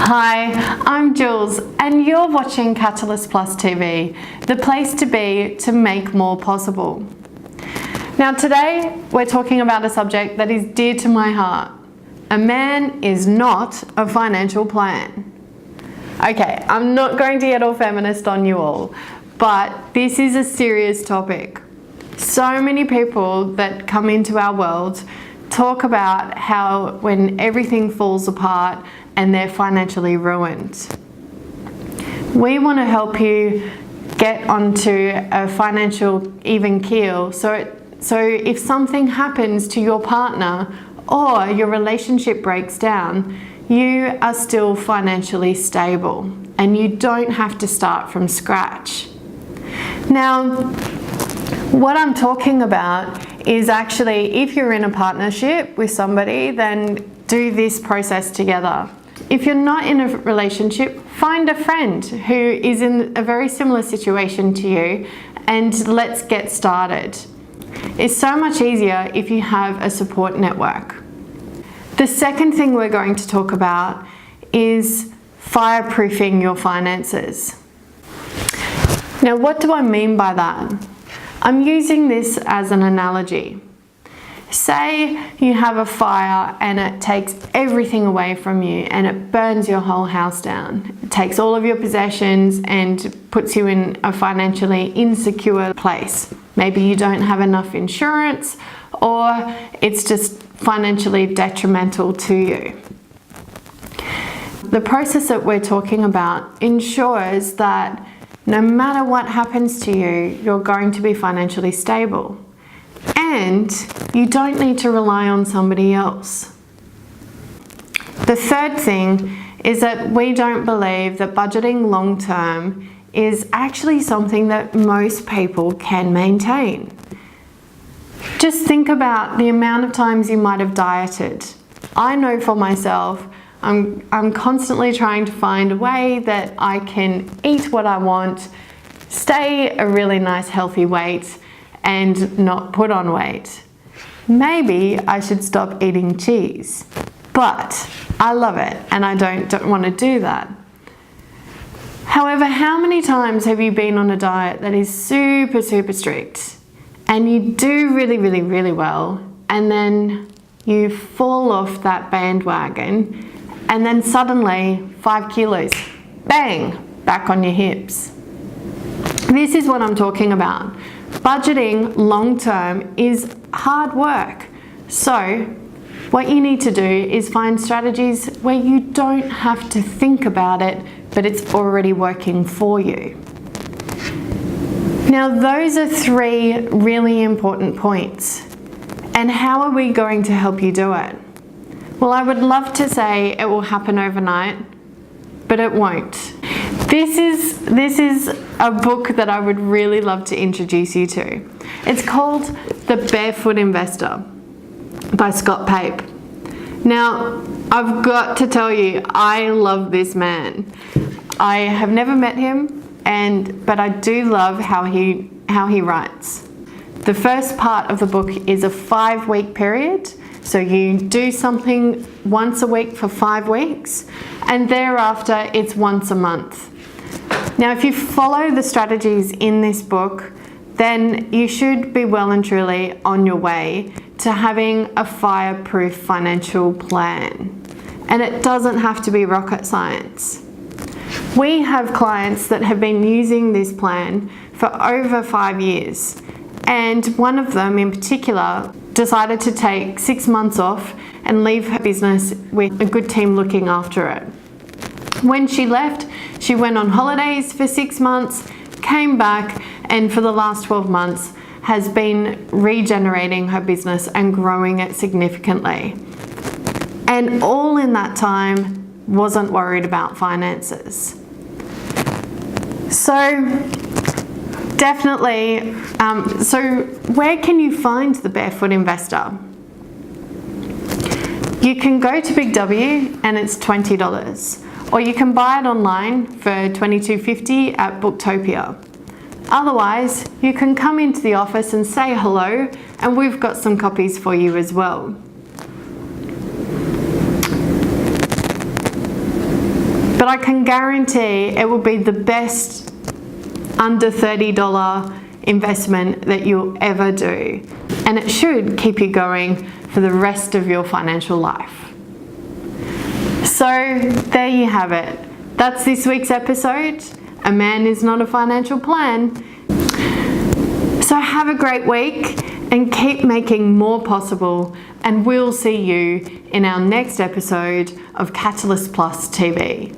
Hi, I'm Jules and you're watching Catalyst Plus TV, the place to be to make more possible. Now today we're talking about a subject that is dear to my heart. A man is not a financial plan. Okay, I'm not going to get all feminist on you all, but this is a serious topic. So many people that come into our world talk about how when everything falls apart and they're financially ruined. We want to help you get onto a financial even keel so if something happens to your partner or your relationship breaks down, you are still financially stable and you don't have to start from scratch. Now, what I'm talking about is actually if you're in a partnership with somebody, then do this process together. If you're not in a relationship, find a friend who is in a very similar situation to you and let's get started. It's so much easier if you have a support network. The second thing we're going to talk about is fireproofing your finances. Now, what do I mean by that? I'm using this as an analogy. Say you have a fire and it takes everything away from you and it burns your whole house down. It takes all of your possessions and puts you in a financially insecure place. Maybe you don't have enough insurance or it's just financially detrimental to you. The process that we're talking about ensures that no matter what happens to you, you're going to be financially stable. And you don't need to rely on somebody else. The third thing is that we don't believe that budgeting long term is actually something that most people can maintain. Just think about the amount of times you might have dieted. I know for myself, I'm constantly trying to find a way that I can eat what I want, stay a really nice healthy weight, and not put on weight. Maybe I should stop eating cheese, but I love it and I don't want to do that. However, how many times have you been on a diet that is super strict and you do really well and then you fall off that bandwagon and then suddenly 5 kilos, bang, back on your hips? This is what I'm talking about. Budgeting long term is hard work. So what you need to do is find strategies where you don't have to think about it, but it's already working for you. Now, those are 3 really important points. And how are we going to help you do it? Well, I would love to say it will happen overnight, but it won't. This is a book that I would really love to introduce you to. It's called The Barefoot Investor by Scott Pape. Now, I've got to tell you, I love this man. I have never met him, but I do love how he writes. The first part of the book is a 5-week period. So you do something once a week for 5 weeks, and thereafter it's once a month. Now, if you follow the strategies in this book, then you should be well and truly on your way to having a fireproof financial plan. And it doesn't have to be rocket science. We have clients that have been using this plan for over 5 years. And one of them in particular decided to take 6 months off and leave her business with a good team looking after it. When she left, she went on holidays for 6 months, came back, and for the last 12 months has been regenerating her business and growing it significantly. And all in that time wasn't worried about finances. So definitely, so where can you find the Barefoot Investor? You can go to Big W and it's $20. Or you can buy it online for $22.50 at Booktopia. Otherwise, you can come into the office and say hello, and we've got some copies for you as well. but I can guarantee it will be the best under $30 investment that you'll ever do, and it should keep you going for the rest of your financial life. So there you have it. That's this week's episode. A man is not a financial plan. So have a great week and keep making more possible, and we'll see you in our next episode of Catalyst Plus TV.